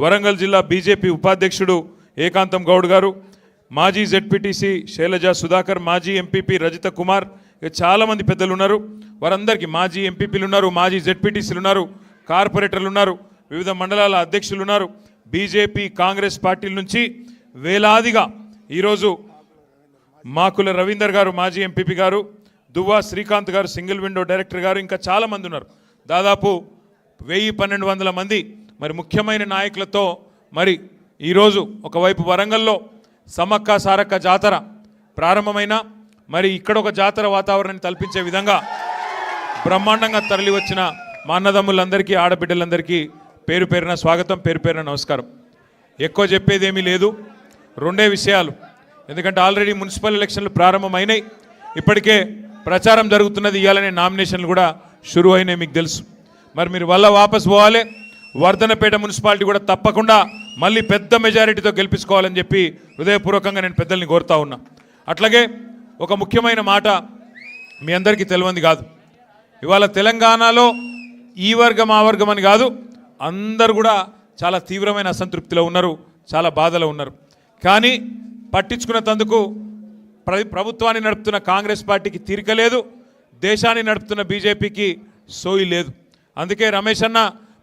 వరంగల్ జిల్లా బీజేపీ ఉపాధ్యక్షుడు ఏకాంతం గౌడ్ గారు, మాజీ జెడ్పీటీసీ శైలజ సుధాకర్, మాజీ ఎంపీపీ రజిత కుమార్, చాలామంది పెద్దలు ఉన్నారు. వారందరికీ మాజీ ఎంపీపీలు ఉన్నారు, మాజీ జెడ్పీటీసీలు ఉన్నారు, కార్పొరేటర్లు ఉన్నారు, వివిధ మండలాల అధ్యక్షులు ఉన్నారు. బీజేపీ కాంగ్రెస్ పార్టీల నుంచి వేలాదిగా ఈరోజు మాకుల రవీందర్ గారు మాజీ ఎంపీపీ గారు, దువ్వా శ్రీకాంత్ గారు సింగిల్ విండో డైరెక్టర్ గారు, ఇంకా చాలామంది ఉన్నారు. దాదాపు 1000-1200 మంది మరి ముఖ్యమైన నాయకులతో మరి ఈరోజు ఒకవైపు వరంగల్లో సమ్మక్క సారక్క జాతర ప్రారంభమైన మరి ఇక్కడ ఒక జాతర వాతావరణాన్ని కల్పించే విధంగా బ్రహ్మాండంగా తరలి వచ్చిన మా అన్నదమ్ములందరికీ ఆడబిడ్డలందరికీ పేరు పేరున స్వాగతం, పేరు పేరున నమస్కారం. ఎక్కువ చెప్పేది ఏమీ లేదు, రెండే విషయాలు. ఎందుకంటే ఆల్రెడీ మున్సిపల్ ఎలక్షన్లు ప్రారంభమైనాయి, ఇప్పటికే ప్రచారం జరుగుతున్నది, ఇవ్వాలనే నామినేషన్లు కూడా షురు అయినాయి, మీకు తెలుసు. మరి మీరు వల్ల వాపస్ పోవాలి, వర్ధనపేట మున్సిపాలిటీ కూడా తప్పకుండా మళ్ళీ పెద్ద మెజారిటీతో గెలిపించుకోవాలని చెప్పి హృదయపూర్వకంగా నేను పెద్దల్ని కోరుతా ఉన్నా. అట్లాగే ఒక ముఖ్యమైన మాట మీ అందరికీ తెలియంది కాదు, ఇవాళ తెలంగాణలో ఈ వర్గం ఆ వర్గం అని కాదు, అందరు కూడా చాలా తీవ్రమైన అసంతృప్తిలో ఉన్నారు, చాలా బాధలో ఉన్నారు. కానీ పట్టించుకున్నందుకు ప్రభుత్వాన్ని నడుపుతున్న కాంగ్రెస్ పార్టీకి తీరిక లేదు, దేశాన్ని నడుపుతున్న బీజేపీకి సోయి లేదు. అందుకే రమేష్ అన్న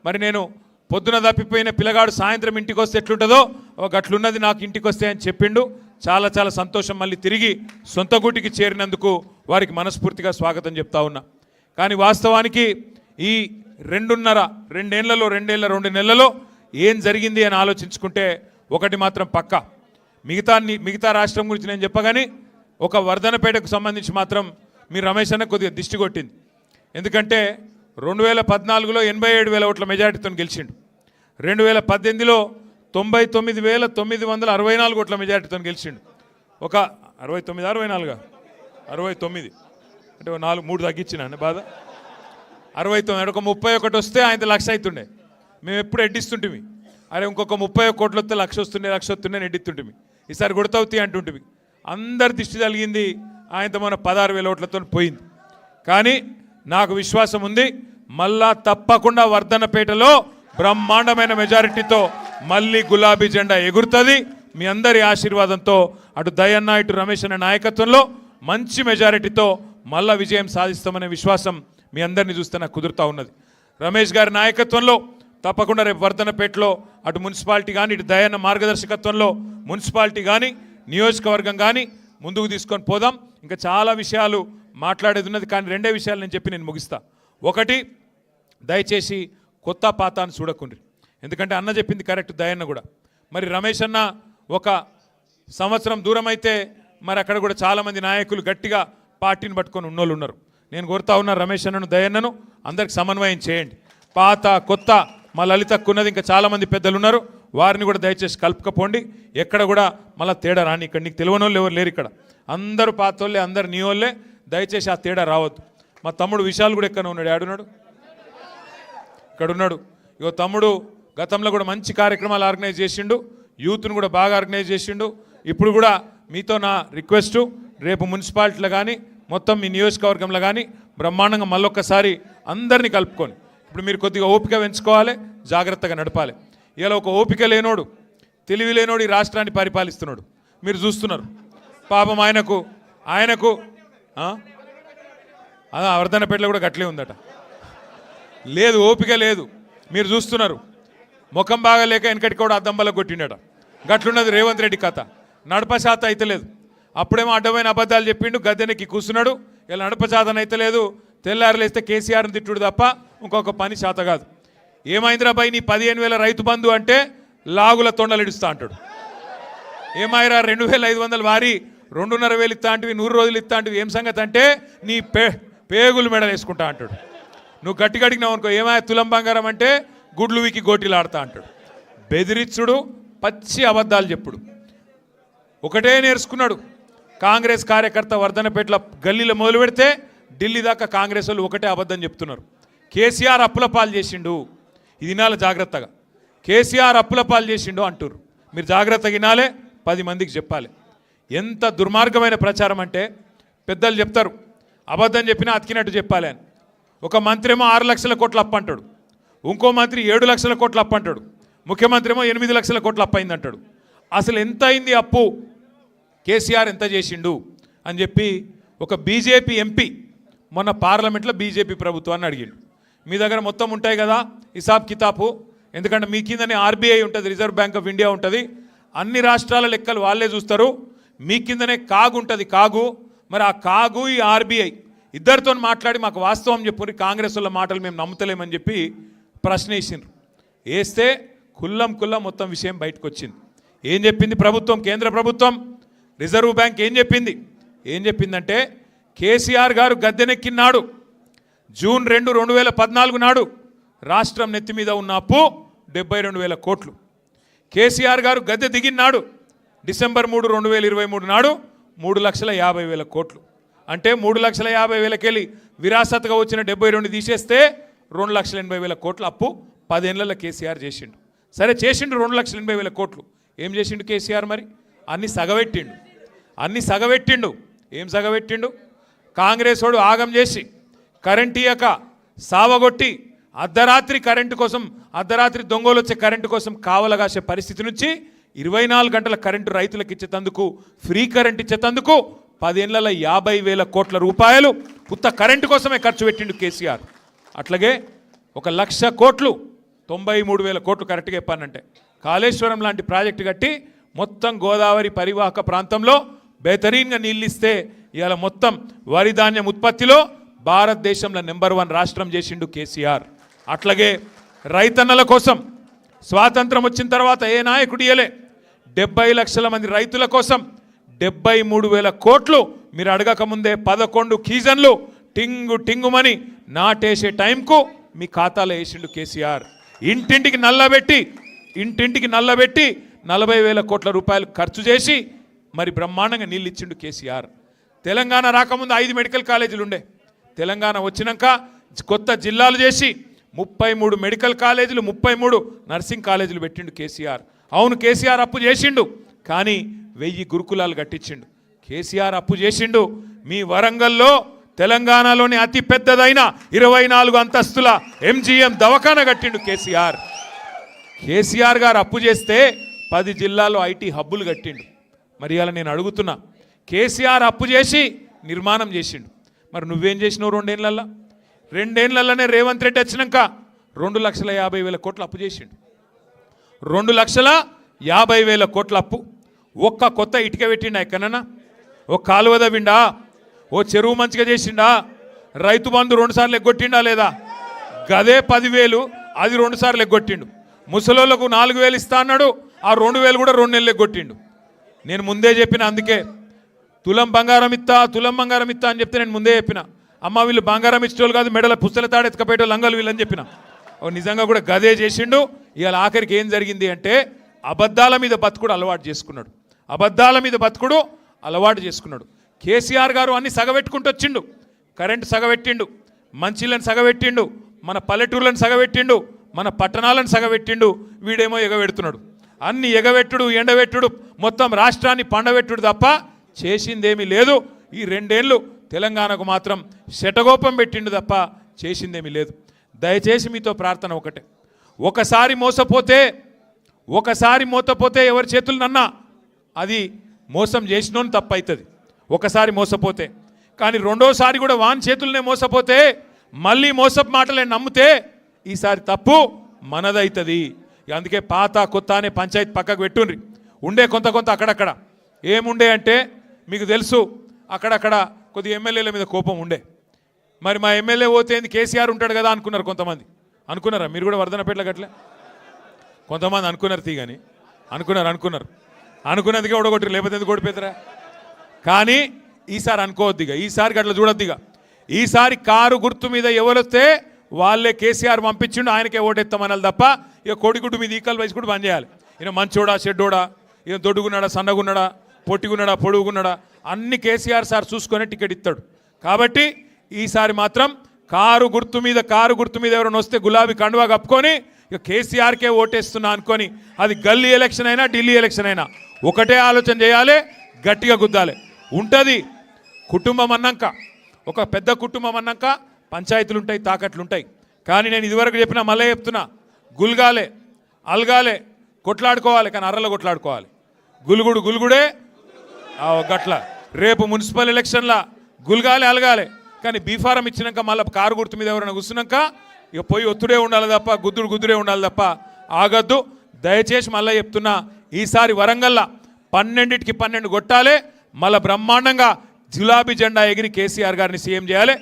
మరి నేను పొద్దున తప్పిపోయిన పిల్లగాడు సాయంత్రం ఇంటికి వస్తే ఎట్లుంటుందో ఒక అట్లున్నది నాకు ఇంటికి వస్తే అని చెప్పిండు. చాలా చాలా సంతోషం, మళ్ళీ తిరిగి సొంత గూటికి చేరినందుకు వారికి మనస్ఫూర్తిగా స్వాగతం చెప్తా ఉన్నా. కానీ వాస్తవానికి ఈ 2 నెలల్లో ఏం జరిగింది అని ఆలోచించుకుంటే ఒకటి మాత్రం పక్కా, మిగతా రాష్ట్రం గురించి నేను చెప్పగానే ఒక వర్ధనపేటకు సంబంధించి మాత్రం మీరు రమేష్ అన్న కొద్దిగా దిష్టి కొట్టింది. ఎందుకంటే 2014లో 87,000 ఓట్ల మెజారిటీతో గెలిచిండు, 2018లో 99,964 ఓట్ల మెజారిటీతో గెలిచిండు. ఒక 69 అంటే 3 తగ్గించిన బాధ 69, ఒక 31 వస్తే ఆయన 1,00,000 అవుతుండే. మేము ఎప్పుడు ఎడ్డిస్తుంటిమి, అరే ఇంకొక 31 కోట్లు వస్తే 1,00,000 వస్తుండే ఎడ్డిస్తుంటిమి, ఈసారి కొడతావుతీ అంటుంటిమి. అందరి దిష్టి కలిగింది, ఆయనతో మన 16,000 ఓట్లతో పోయింది. కానీ నాకు విశ్వాసం ఉంది, మళ్ళా తప్పకుండా వర్ధనపేటలో బ్రహ్మాండమైన మెజారిటీతో మళ్ళీ గులాబీ జెండా ఎగురుతుంది. మీ అందరి ఆశీర్వాదంతో అటు దయన్న ఇటు రమేష్ అనే నాయకత్వంలో మంచి మెజారిటీతో మళ్ళా విజయం సాధిస్తామనే విశ్వాసం మీ అందరినీ చూస్తే నాకు కుదురుతూ ఉన్నది. రమేష్ గారి నాయకత్వంలో తప్పకుండా రేపు వర్ధనపేటలో అటు మున్సిపాలిటీ కానీ ఇటు దయన్న మార్గదర్శకత్వంలో మున్సిపాలిటీ కానీ నియోజకవర్గం కానీ ముందుకు తీసుకొని పోదాం. ఇంకా చాలా విషయాలు మాట్లాడేది ఉన్నది, కానీ 2 విషయాలు నేను చెప్పి నేను ముగిస్తా. ఒకటి, దయచేసి కొత్త పాతాన్ని చూడకుండ్రి, ఎందుకంటే అన్న చెప్పింది కరెక్ట్, దయన్న కూడా. మరి రమేష్ అన్న ఒక సంవత్సరం దూరం అయితే మరి అక్కడ కూడా చాలామంది నాయకులు గట్టిగా పార్టీని పట్టుకొని ఉన్నోళ్ళు ఉన్నారు. నేను కోరుతా ఉన్నా రమేష్ అన్నను దయన్నను అందరికి సమన్వయం చేయండి. పాత కొత్త మా లలితక్కున్నది, ఇంకా చాలామంది పెద్దలు ఉన్నారు, వారిని కూడా దయచేసి కలుపుకపోండి. ఎక్కడ కూడా మళ్ళీ తేడా రాని, ఇక్కడ నీకు తెలియని వాళ్ళు ఎవరు లేరు, ఇక్కడ అందరూ పాతోళ్ళే, అందరు నీ వాళ్ళే, దయచేసి ఆ తేడా రావద్దు. మా తమ్ముడు విశాల్ కూడా ఎక్కడ ఉన్నాడు, ఆడున్నాడు, ఇక్కడ ఉన్నాడు. ఇగో తమ్ముడు గతంలో కూడా మంచి కార్యక్రమాలు ఆర్గనైజ్ చేసిండు, యూత్ను కూడా బాగా ఆర్గనైజ్ చేసిండు. ఇప్పుడు కూడా మీతో నా రిక్వెస్టు, రేపు మున్సిపాలిటీలో కానీ మొత్తం మీ నియోజకవర్గంలో కానీ బ్రహ్మాండంగా మళ్ళొక్కసారి అందరినీ కలుపుకొని, ఇప్పుడు మీరు కొద్దిగా ఓపిక పెంచుకోవాలి, జాగ్రత్తగా నడపాలి. ఇలా ఒక ఓపిక లేనోడు, తెలివి లేనోడు ఈ రాష్ట్రాన్ని పరిపాలిస్తున్నాడు, మీరు చూస్తున్నారు. పాపం ఆయనకు వర్ధనపేటలో కూడా గట్లే ఉందట, లేదు ఓపిక లేదు, మీరు చూస్తున్నారు. ముఖం బాగా లేక వెనకటి కూడా అద్దంబల కొట్టిండట, గట్లున్నది రేవంత్ రెడ్డి కథ. నడపశాత అయితే లేదు, అప్పుడేమో అడ్డమైన అబద్ధాలు చెప్పిండు, గద్దెనెక్కి కూర్చున్నాడు. ఇలా నడపశాతం అయితే లేదు, తెల్లారులేస్తే కేసీఆర్ని తిట్టుడు తప్ప ఇంకొక పని శాత కాదు. ఏమైందిరాబాయి నీ 15,000 రైతు బంధు అంటే లాగుల తొండలు ఇడుస్తా అంటాడు. ఏమైరా 2,500 వారి 2,500 ఇస్తా అంటివి, 100 రోజులు ఇస్తా అంటివి, ఏం సంగతి అంటే నీ పేగులు మెడలు వేసుకుంటా అంటాడు. నువ్వు గట్టిగా అడిగినావు అనుకో, ఏమైనా తులం బంగారం అంటే గుడ్లు వీకి గోటీలు ఆడతా అంటాడు. బెదిరించుడు, పచ్చి అబద్ధాలు చెప్పుడు ఒకటే నేర్చుకున్నాడు. కాంగ్రెస్ కార్యకర్త వర్ధనపేటల గల్లీలో మొదలు పెడితే ఢిల్లీ దాకా కాంగ్రెస్ వాళ్ళు ఒకటే అబద్ధం చెప్తున్నారు. కేసీఆర్ అప్పుల పాలు చేసిండు, ఇది వినాలి జాగ్రత్తగా, కేసీఆర్ అప్పుల పాలు చేసిండు అంటారు. మీరు జాగ్రత్తగా వినాలే, 10 మందికి చెప్పాలి. ఎంత దుర్మార్గమైన ప్రచారం అంటే, పెద్దలు చెప్తారు అబద్ధం చెప్పినా అతికినట్టు చెప్పాలి అని. ఒక మంత్రి ఏమో 6 లక్షల కోట్ల అప్పు అంటాడు, ఇంకో మంత్రి 7 లక్షల కోట్ల అప్పు అంటాడు. ముఖ్యమంత్రి ఏమో 8 లక్షల కోట్ల అప్పు అయింది అంటాడు. అసలు ఎంత అయింది అప్పు, కేసీఆర్ ఎంత చేసిండు అని చెప్పి ఒక బీజేపీ ఎంపీ మొన్న పార్లమెంట్లో బీజేపీ ప్రభుత్వాన్ని అడిగిండు. మీ దగ్గర మొత్తం ఉంటాయి కదా హిసాబ్ కితాబు, ఎందుకంటే మీ కిందనే ఆర్బీఐ ఉంటుంది, రిజర్వ్ బ్యాంక్ ఆఫ్ ఇండియా ఉంటుంది, అన్ని రాష్ట్రాల లెక్కలు వాళ్ళే చూస్తారు, మీ కిందనే కాగు ఉంటుంది కాగు. మరి ఆ కాగు ఈ ఆర్బీఐ ఇద్దరితో మాట్లాడి మాకు వాస్తవం చెప్పుకొని కాంగ్రెస్ వాళ్ళ మాటలు మేము నమ్ముతలేమని చెప్పి ప్రశ్న వేసిండ్రు. వేస్తే కుల్లం మొత్తం విషయం బయటకు వచ్చింది. ఏం చెప్పింది ప్రభుత్వం, కేంద్ర ప్రభుత్వం, రిజర్వ్ బ్యాంక్ ఏం చెప్పిందంటే కేసీఆర్ గారు గద్దెనెక్కినాడు జూన్ 2, 2014 నాడు రాష్ట్రం నెత్తి మీద ఉన్న అప్పు 72,000 కోట్లు. కేసీఆర్ గారు గద్దె దిగినాడు డిసెంబర్ 3, 2023 నాడు 3,50,000 కోట్లు. అంటే 3,50,000 వెళ్ళి విరాసత్గా వచ్చిన 72 తీసేస్తే 2,80,000 కోట్ల అప్పు 10 ఏళ్లలో కేసీఆర్ చేసిండు. సరే చేసిండు 2,80,000 కోట్లు. ఏం చేసిండు కేసీఆర్? మరి అన్ని సగబెట్టిండు. ఏం సగబెట్టిండు? కాంగ్రెస్ వాడు ఆగం చేసి కరెంట్ ఇయ్యక సావగొట్టి అర్ధరాత్రి దొంగలు వచ్చే కరెంటు కోసం కావలగాసే పరిస్థితి నుంచి 24 గంటల కరెంటు రైతులకు ఇచ్చేతందుకు, ఫ్రీ కరెంట్ ఇచ్చేతందుకు 10 ఏళ్లలో 50,000 కోట్ల రూపాయలు ఉత్త కరెంటు కోసమే ఖర్చు పెట్టిండు కేసీఆర్. అట్లాగే 1,00,000 కోట్లు 93,000 కోట్లు కరెక్ట్గా చెప్పానంటే కాళేశ్వరం లాంటి ప్రాజెక్టు కట్టి మొత్తం గోదావరి పరివాహక ప్రాంతంలో బెహతరీన్గా నీళ్ళిస్తే ఇవాళ మొత్తం వరి ధాన్యం ఉత్పత్తిలో భారతదేశంలో నెంబర్ 1 రాష్ట్రం చేసిండు కేసీఆర్. అట్లాగే రైతన్నల కోసం స్వాతంత్రం వచ్చిన తర్వాత ఏ నాయకుడు ఇయ్యలే 70 లక్షల మంది రైతుల కోసం 73,000 కోట్లు మీరు అడగక ముందే 11 కీజన్లు టింగుమని నాటేసే టైంకు మీ ఖాతాలో వేసిండు కేసీఆర్. ఇంటింటికి నల్లబెట్టి 40,000 కోట్ల రూపాయలు ఖర్చు చేసి మరి బ్రహ్మాండంగా నీళ్ళు ఇచ్చిండు కేసీఆర్. తెలంగాణ రాకముందు 5 మెడికల్ కాలేజీలు ఉండే, తెలంగాణ వచ్చినాక కొత్త జిల్లాలు చేసి 33 మెడికల్ కాలేజీలు 33 నర్సింగ్ కాలేజీలు పెట్టిండు కేసీఆర్. అవును కేసీఆర్ అప్పు చేసిండు, కానీ 1000 గురుకులాలు కట్టించిండు. కేసీఆర్ అప్పు చేసిండు. మీ వరంగల్లో తెలంగాణలోని అతి పెద్దదైన 24 అంతస్తుల ఎంజీఎం దవాఖానా కట్టిండు కేసీఆర్. కేసీఆర్ గారు అప్పు చేస్తే 10 జిల్లాల్లో ఐటీ హబ్బులు కట్టిండు. మరి అలా నేను అడుగుతున్నా, కేసీఆర్ అప్పు చేసి నిర్మాణం చేసిండు, మరి నువ్వేం చేసినావు 2 ఏళ్లలో? 2 ఏళ్లలోనే రేవంత్ రెడ్డి వచ్చినాక 2,50,000 కోట్ల అప్పు చేసిండు. 2,50,000 కోట్ల అప్పు. ఒక్క కొత్త ఇటుక పెట్టిండా ఎక్కడన్నా? ఓ కాలువ తవ్విండా? ఓ చెరువు మంచిగా చేసిండా? రైతు బంధు 2 సార్లు ఎగ్గొట్టిండా లేదా? గదే 10,000 అది 2 సార్లు ఎగ్గొట్టిండు. ముసలోళ్ళకు 4,000 ఇస్తా అన్నాడు, ఆ 2,000 కూడా 2 నెలలు ఎగ్గొట్టిండు. నేను ముందే చెప్పిన, అందుకే తులం బంగారం ఇస్తా అని చెప్తే నేను ముందే చెప్పిన, అమ్మ వీళ్ళు బంగారం ఇచ్చేవాళ్ళు కాదు, మెడల పుస్తల తాడెత్తుకపోయేటో లంగలు వీళ్ళని చెప్పిన. నిజంగా కూడా గదే చేసిండు. ఇవాళ ఆఖరికి ఏం జరిగింది అంటే అబద్ధాల మీద బతుకుడు అలవాటు చేసుకున్నాడు. కేసీఆర్ గారు అన్ని సగబెట్టుకుంటూ వచ్చిండు. కరెంటు సగబెట్టిండు, మంచిళ్ళని సగబెట్టిండు, మన పల్లెటూర్లను సగబెట్టిండు, మన పట్టణాలను సగబెట్టిండు. వీడేమో ఎగబెడుతున్నాడు. అన్ని ఎగబెట్టుడు ఎండబెట్టుడు మొత్తం రాష్ట్రాన్ని పండబెట్టుడు తప్ప చేసిందేమీ లేదు. ఈ 2 ఏళ్ళు తెలంగాణకు మాత్రం శటగోపం పెట్టిండు తప్ప చేసిందేమీ లేదు. దయచేసి మీతో ప్రార్థన ఒకటే, ఒకసారి మోసపోతే ఎవరి చేతులనన్నా అది మోసం చేసినోని తప్పు అవుతుంది. ఒకసారి మోసపోతే, కానీ రెండోసారి కూడా వాని చేతులనే మోసపోతే, మళ్ళీ మోసపు మాటలే నమ్మితే ఈసారి తప్పు మనదవుతుంది. అందుకే పాత కొత్త అనే పంచాయతీ పక్కకు పెట్టుండ్రి. ఉండే కొంత అక్కడక్కడ ఏముండే అంటే మీకు తెలుసు, అక్కడక్కడ కొద్ది ఎమ్మెల్యేల మీద కోపం ఉండే. మరి మా ఎమ్మెల్యే పోతే కేసీఆర్ ఉంటాడు కదా అనుకున్నారు కొంతమంది. అనుకున్నారా మీరు కూడా వర్ధనపేటలో గట్లే? కొంతమంది అనుకున్నారు తీగని అనుకున్నదిగా ఓడగొట్టరు, లేకపోతే ఎందుకు ఓడిపోతారా? కానీ ఈసారి అనుకోవద్దిగా, ఈసారి గట్ల చూడొద్దిగా. ఈసారి కారు గుర్తు మీద ఎవరొస్తే వాళ్ళే కేసీఆర్ పంపించిండు, ఆయనకే ఓటెత్తామనాలి తప్ప ఇక కోడిగుడ్డు మీద ఈకలు వేసి కూడా బంద్ చేయాలి. ఈయన మంచోడా చెడ్డోడా, ఈయన దొడ్డుగున్నాడా సన్నగున్నాడా పొట్టిగున్నాడా పొడుగున్నాడా అన్ని కేసీఆర్ సార్ చూసుకొని టికెట్ ఇస్తాడు. కాబట్టి ఈసారి మాత్రం కారు గుర్తు మీద ఎవరైనా వస్తే గులాబీ కండువా కప్పుకొని ఇక కేసీఆర్కే ఓటేస్తున్నా అనుకొని, అది గల్లీ ఎలక్షన్ అయినా ఢిల్లీ ఎలక్షన్ అయినా ఒకటే ఆలోచన చేయాలి, గట్టిగా గుద్దాలి. ఉంటుంది కుటుంబం అన్నాక, ఒక పెద్ద కుటుంబం అన్నాక పంచాయతీలు ఉంటాయి, తాకట్లు ఉంటాయి. కానీ నేను ఇదివరకు చెప్పినా మళ్ళీ చెప్తున్నా, గుల్గాలే అలగాలే కొట్లాడుకోవాలి, కానీ అర్రలో కొట్లాడుకోవాలి. గులుగుడు గులుగుడే గట్ల. రేపు మున్సిపల్ ఎలక్షన్ల గులగాలి అలగాలి, కానీ బీఫారం ఇచ్చినాక మళ్ళీ కారు గుర్తు మీద ఎవరైనా కూర్చున్నాక ఇక పోయి ఒత్తుడే ఉండాలి తప్ప గుద్దుడే ఉండాలి తప్ప ఆగద్దు. దయచేసి మళ్ళీ చెప్తున్నా, ఈసారి వరంగల్లా 12కి 12 కొట్టాలి. మళ్ళీ బ్రహ్మాండంగా గులాబీ జెండా ఎగిరి కేసీఆర్ గారిని సీఎం చేయాలి.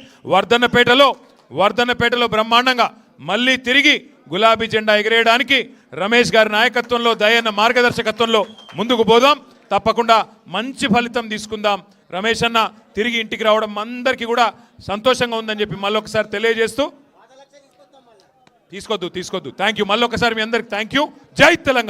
వర్ధన్నపేటలో బ్రహ్మాండంగా మళ్ళీ తిరిగి గులాబీ జెండా ఎగిరేయడానికి రమేష్ గారి నాయకత్వంలో, దయన్న మార్గదర్శకత్వంలో ముందుకు పోదాం. తప్పకుండా మంచి ఫలితం తీసుకుందాం. రమేష్ అన్న తిరిగి ఇంటికి రావడం అందరికీ కూడా సంతోషంగా ఉందని చెప్పి మళ్ళొకసారి తెలియజేస్తూ, తీసుకోద్దు థ్యాంక్ యూ. మళ్ళొకసారి మీ అందరికి థ్యాంక్ యూ. జై తెలంగాణ.